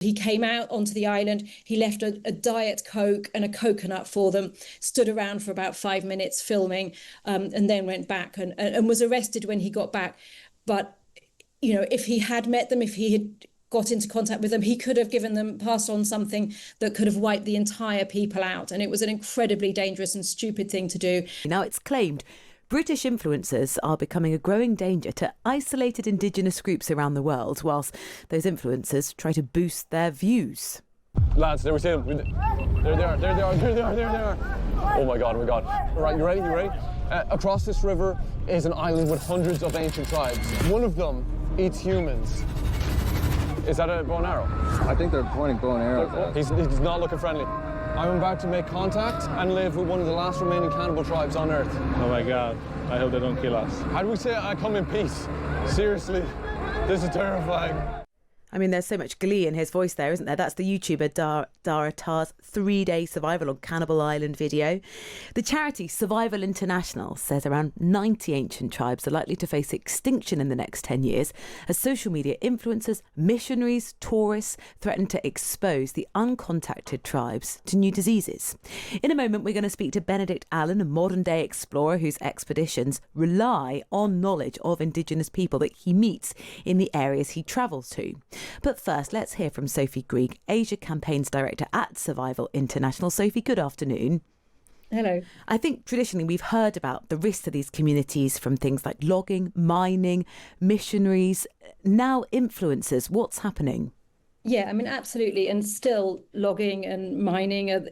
He came out onto the island, he left a Diet Coke and a coconut for them, stood around for about 5 minutes filming, and then went back and was arrested when he got back. But, if he had met them, if he had got into contact with them, he could have passed on something that could have wiped the entire people out. And it was an incredibly dangerous and stupid thing to do. Now it's claimed British influencers are becoming a growing danger to isolated indigenous groups around the world, whilst those influencers try to boost their views. Lads, there we see them. There they are. Oh my God. Right, you ready? Across this river is an island with hundreds of ancient tribes. One of them eats humans. Is that a bow and arrow? I think they're pointing bow and arrows. He's not looking friendly. I'm about to make contact and live with one of the last remaining cannibal tribes on Earth. Oh my God, I hope they don't kill us. How do we say I come in peace? Seriously, this is terrifying. I mean, there's so much glee in his voice there, isn't there? That's the YouTuber Dara Tar's 3-day survival on Cannibal Island video. The charity Survival International says around 90 ancient tribes are likely to face extinction in the next 10 years as social media influencers, missionaries, tourists threaten to expose the uncontacted tribes to new diseases. In a moment, we're going to speak to Benedict Allen, a modern-day explorer whose expeditions rely on knowledge of Indigenous people that he meets in the areas he travels to. But first, let's hear from Sophie Grig, Asia Campaigns Director at Survival International. Sophie, good afternoon. Hello. I think traditionally we've heard about the risks to these communities from things like logging, mining, missionaries, now influencers. What's happening? Yeah, I mean, absolutely. And still logging and mining are,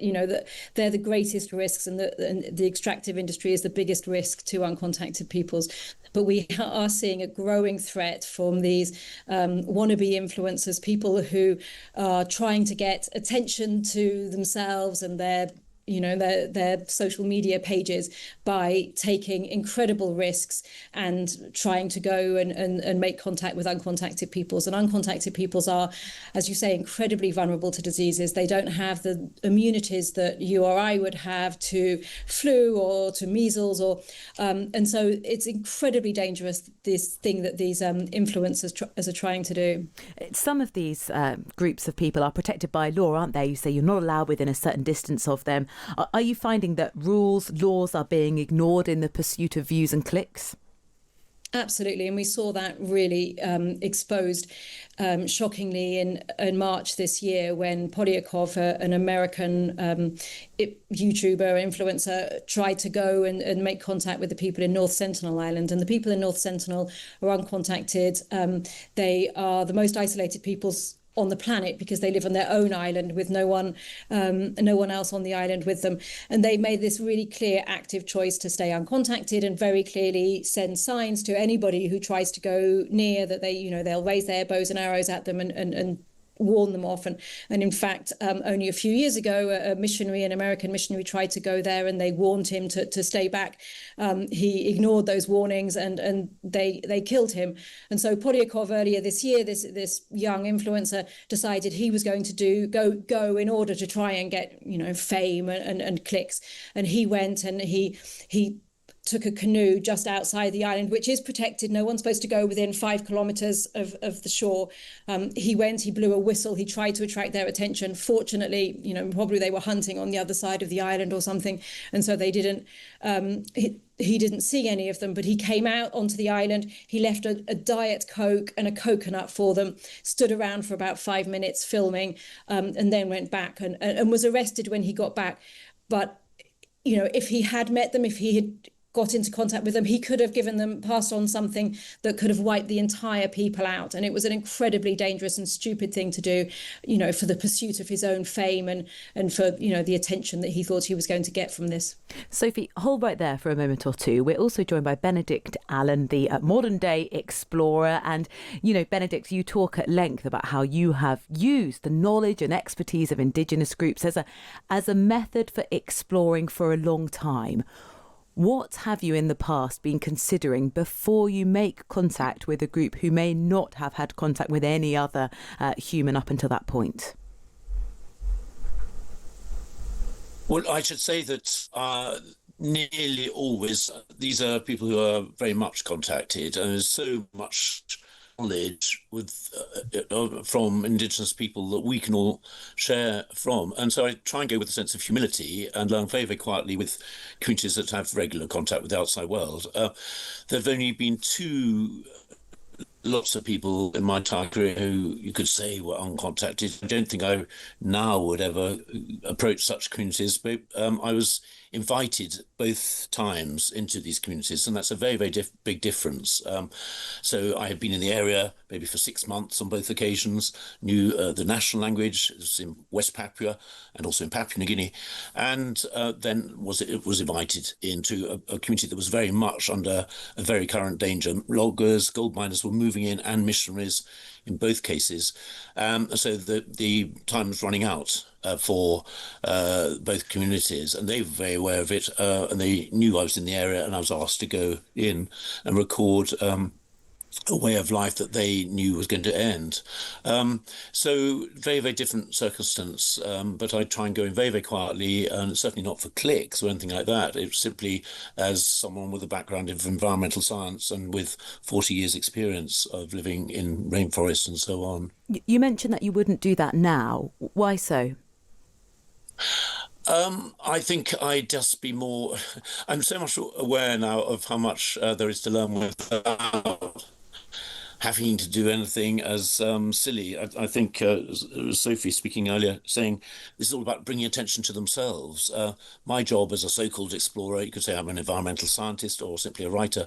they're the greatest risks, and the extractive industry is the biggest risk to uncontacted peoples. But we are seeing a growing threat from these wannabe influencers, people who are trying to get attention to themselves and their social media pages by taking incredible risks and trying to go and make contact with uncontacted peoples. And uncontacted peoples are, as you say, incredibly vulnerable to diseases. They don't have the immunities that you or I would have to flu or to measles, and so it's incredibly dangerous, this thing that these influencers are trying to do. Some of these groups of people are protected by law, aren't they? You say you're not allowed within a certain distance of them. Are you finding that laws are being ignored in the pursuit of views and clicks? Absolutely, and we saw that really exposed shockingly in March this year when Polyakov, an American YouTuber, influencer, tried to go and make contact with the people in North Sentinel Island. And the people in North Sentinel are uncontacted. They are the most isolated peoples on the planet because they live on their own island with no one else on the island with them. And they made this really clear active choice to stay uncontacted and very clearly send signs to anybody who tries to go near that they'll raise their bows and arrows at them and warn them off. And in fact, only a few years ago, an American missionary tried to go there and they warned him to stay back. He ignored those warnings and they killed him. And so Polyakov earlier this year, this young influencer decided he was going to go in order to try and get, fame and clicks. And he went and he took a canoe just outside the island, which is protected. No one's supposed to go within 5 kilometers of the shore. He blew a whistle. He tried to attract their attention. Fortunately, probably they were hunting on the other side of the island or something. And so they didn't, he didn't see any of them, but he came out onto the island. He left a Diet Coke and a coconut for them, stood around for about 5 minutes filming, and then went back and was arrested when he got back. But, if he had met them, if he had got into contact with them, he could have passed on something that could have wiped the entire people out. And it was an incredibly dangerous and stupid thing to do, for the pursuit of his own fame and for, the attention that he thought he was going to get from this. Sophie, hold right there for a moment or two. We're also joined by Benedict Allen, the modern day explorer. And, Benedict, you talk at length about how you have used the knowledge and expertise of Indigenous groups as a method for exploring for a long time. What have you in the past been considering before you make contact with a group who may not have had contact with any other human up until that point? Well, I should say that nearly always these are people who are very much contacted, and there's so much knowledge from Indigenous people that we can all share from. And so I try and go with a sense of humility and learn very, very quietly with communities that have regular contact with the outside world. There have only been lots of people in my entire career who you could say were uncontacted. I don't think I now would ever approach such communities, but I was invited both times into these communities, and that's a very, very big difference. So I had been in the area maybe for 6 months on both occasions, knew the national language. It was in West Papua and also in Papua New Guinea, and then was invited into a community that was very much under a very current danger. Loggers, gold miners were moving in, and missionaries in both cases. So the time was running out for both communities, and they were very aware of it, and they knew I was in the area, and I was asked to go in and record a way of life that they knew was going to end. So very, very different circumstance, but I try and go in very, very quietly, and certainly not for clicks or anything like that. It's simply as someone with a background of environmental science and with 40 years experience of living in rainforests and so on. You mentioned that you wouldn't do that now. Why so? I think I'd just be more... I'm so much aware now of how much there is to learn without having to do anything as silly. I think Sophie speaking earlier saying this is all about bringing attention to themselves. My job as a so-called explorer, you could say I'm an environmental scientist or simply a writer,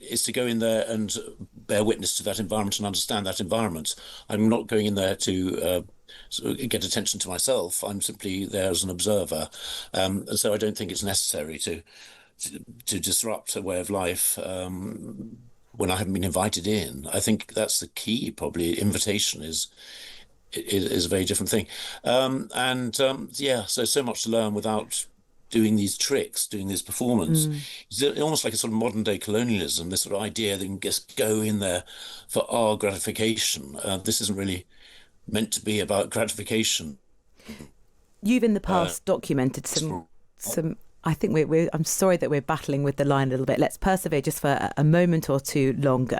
is to go in there and bear witness to that environment and understand that environment. I'm not going in there to get attention to myself. I'm simply there as an observer. And so I don't think it's necessary to disrupt a way of life when I haven't been invited in. I think that's the key, probably. Invitation is a very different thing. So much to learn without doing these tricks, doing this performance. It's almost like a sort of modern day colonialism, this sort of idea that you can just go in there for our gratification. This isn't really meant to be about gratification. You've in the past documented some I think I'm sorry that we're battling with the line a little bit. Let's persevere just for a moment or two longer.